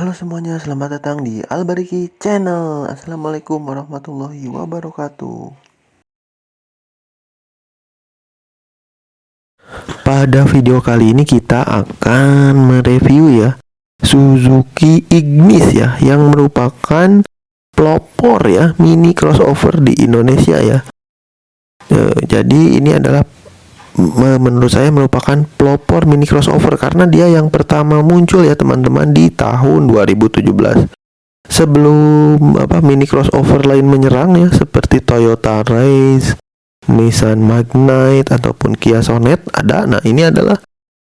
Halo semuanya, selamat datang di Albariki Channel. Assalamualaikum warahmatullahi wabarakatuh. Pada video kali ini kita akan mereview ya Suzuki Ignis ya, yang merupakan pelopor ya mini crossover di Indonesia ya. Jadi ini adalah menurut saya merupakan pelopor mini crossover karena dia yang pertama muncul ya teman-teman di tahun 2017. Sebelum mini crossover lain menyerang ya, seperti Toyota Race, Nissan Magnite ataupun Kia Sonet ada. Nah, ini adalah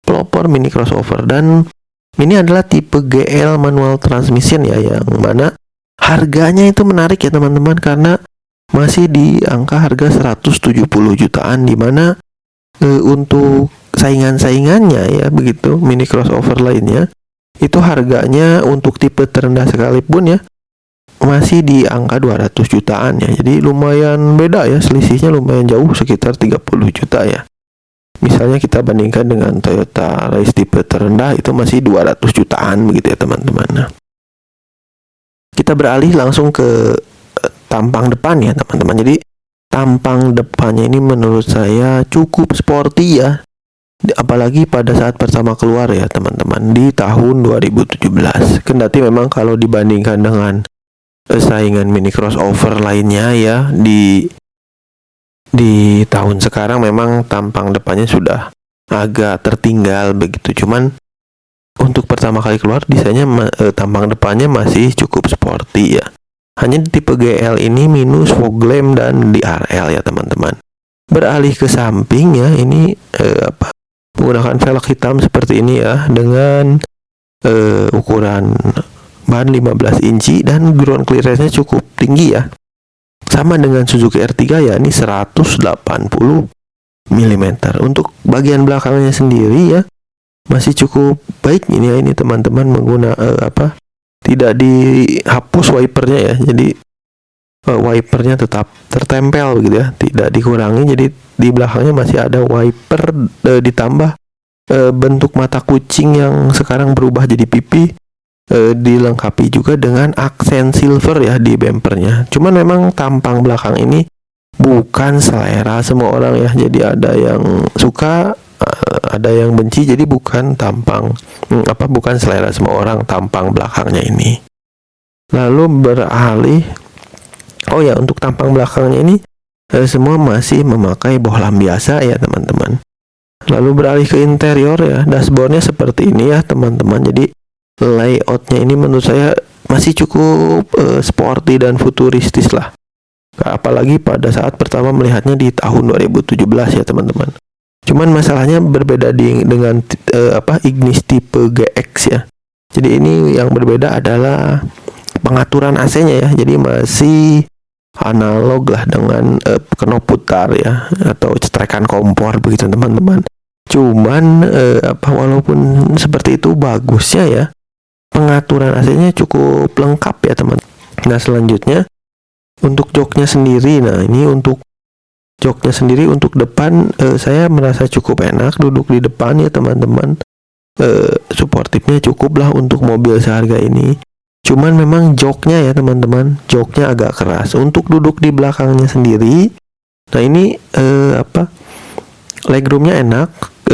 pelopor mini crossover dan ini adalah tipe GL manual transmission ya, yang mana harganya itu menarik ya teman-teman, karena masih di angka harga 170 jutaan, dimana untuk saingan-saingannya ya begitu mini crossover lainnya itu harganya untuk tipe terendah sekalipun ya masih di angka 200 jutaan ya. Jadi lumayan beda ya, selisihnya lumayan jauh, sekitar 30 juta ya. Misalnya kita bandingkan dengan Toyota Race tipe terendah itu masih 200 jutaan begitu ya teman-teman. Nah, kita beralih langsung ke tampang depan ya teman-teman. Jadi tampang depannya ini menurut saya cukup sporty ya, apalagi pada saat pertama keluar ya teman-teman di tahun 2017. Kendati memang kalau dibandingkan dengan saingan mini crossover lainnya ya di tahun sekarang memang tampang depannya sudah agak tertinggal begitu. Cuman untuk pertama kali keluar desainnya tampang depannya masih cukup sporty ya. Hanya di tipe GL ini minus fog lamp dan DRL ya teman-teman. Beralih ke samping ya, ini menggunakan velg hitam seperti ini ya, dengan ukuran ban 15 inci dan ground clearance-nya cukup tinggi ya. Sama dengan Suzuki R3 ya, ini 180 mm. Untuk bagian belakangnya sendiri ya masih cukup baik ini ya, ini teman-teman menggunakan tidak dihapus wipernya ya, jadi wipernya tetap tertempel gitu ya, tidak dikurangi. Jadi di belakangnya masih ada wiper ditambah bentuk mata kucing yang sekarang berubah jadi pipi, dilengkapi juga dengan aksen silver ya di bempernya. Cuman memang tampang belakang ini bukan selera semua orang ya, jadi ada yang suka, ada yang benci. Jadi bukan selera semua orang tampang belakangnya ini. Lalu beralih, untuk tampang belakangnya ini semua masih memakai bohlam biasa ya teman-teman. Lalu beralih ke interior ya, dashboardnya seperti ini ya teman-teman. Jadi layoutnya ini menurut saya masih cukup sporty dan futuristis lah, apalagi pada saat pertama melihatnya di tahun 2017 ya teman-teman. Cuman masalahnya berbeda dengan Ignis tipe GX ya. Jadi ini yang berbeda adalah pengaturan AC-nya ya. Jadi masih analog lah dengan knop putar ya, atau cetrekan kompor begitu teman-teman. Cuman walaupun seperti itu, bagusnya ya pengaturan AC-nya cukup lengkap ya teman. Nah, selanjutnya untuk joknya sendiri. Nah, ini untuk joknya sendiri untuk depan saya merasa cukup enak duduk di depan ya teman-teman. Suportifnya cukup lah untuk mobil seharga ini. Cuman memang joknya ya teman-teman, joknya agak keras. Untuk duduk di belakangnya sendiri, nah ini legroomnya enak,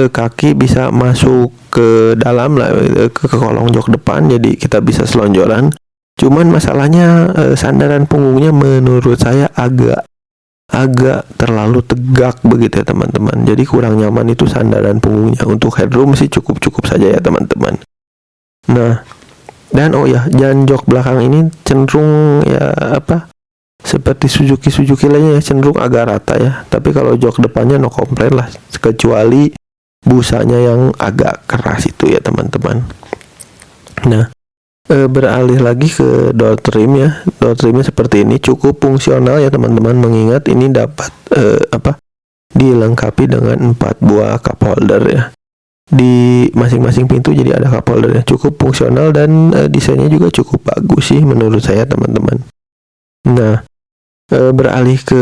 kaki bisa masuk ke dalam lah, ke kolong jok depan, jadi kita bisa selonjoran. Cuman masalahnya sandaran punggungnya menurut saya agak terlalu tegak begitu ya teman-teman. Jadi kurang nyaman itu sandaran punggungnya. Untuk headroom sih cukup saja ya teman-teman. Nah, dan dan jok belakang ini cenderung ya seperti Suzuki lainnya ya, cenderung agak rata ya. Tapi kalau jok depannya no komplain lah, kecuali busanya yang agak keras itu ya teman-teman. Nah, beralih lagi ke door trim ya. Door trimnya seperti ini, cukup fungsional ya teman-teman, mengingat ini dapat dilengkapi dengan 4 buah cup holder ya di masing-masing pintu. Jadi ada cup holdernya, cukup fungsional dan desainnya juga cukup bagus sih menurut saya teman-teman. Nah, beralih ke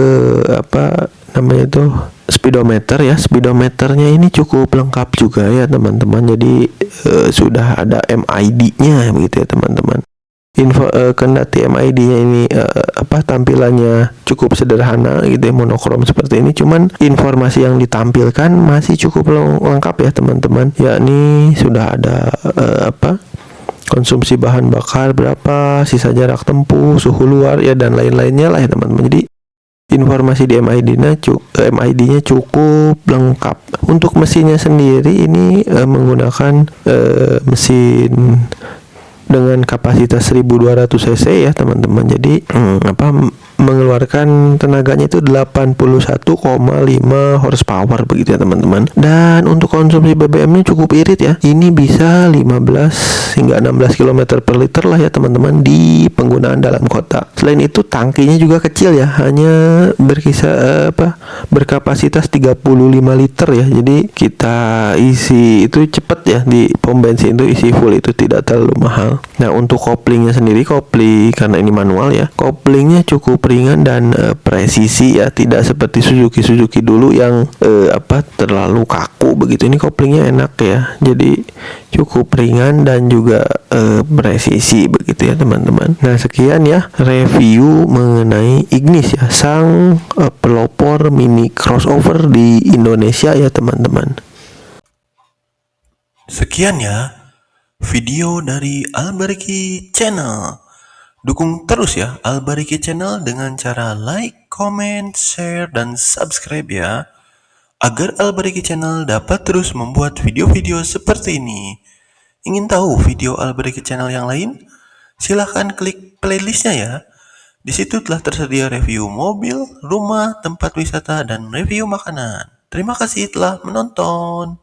speedometer ya. Speedometernya ini cukup lengkap juga ya teman-teman. Jadi sudah ada MID-nya begitu ya teman-teman. Kendati MID-nya ini tampilannya cukup sederhana gitu ya, monokrom seperti ini, cuman informasi yang ditampilkan masih cukup lengkap ya teman-teman. Yakni sudah ada konsumsi bahan bakar berapa, sisa jarak tempuh, suhu luar ya, dan lain-lainnya lah ya teman-teman. Jadi informasi di MID-nya cukup lengkap. Untuk mesinnya sendiri ini menggunakan mesin dengan kapasitas 1200 cc ya teman-teman. Jadi mengeluarkan tenaganya itu 81,5 horsepower begitu ya teman-teman. Dan untuk konsumsi BBM-nya cukup irit ya. Ini bisa 15 hingga 16 km per liter lah ya teman-teman di penggunaan dalam kota. Selain itu tangkinya juga kecil ya, hanya berkapasitas 35 liter ya. Jadi kita isi itu cepet ya, di pom bensin itu isi full itu tidak terlalu mahal. Nah, untuk koplingnya sendiri, karena ini manual ya, koplingnya cukup ringan dan presisi ya, tidak seperti Suzuki dulu yang terlalu kaku begitu. Ini koplingnya enak ya, jadi cukup ringan dan juga presisi begitu ya teman-teman. Nah, sekian ya review mengenai Ignis ya, sang pelopor mini crossover di Indonesia ya teman-teman. Sekian ya video dari Albariki Channel. Dukung terus ya Albariki Channel dengan cara like, comment, share, dan subscribe ya, agar Albariki Channel dapat terus membuat video-video seperti ini. Ingin tahu video Albariki Channel yang lain? Silahkan klik playlistnya ya. Di situ telah tersedia review mobil, rumah, tempat wisata, dan review makanan. Terima kasih telah menonton.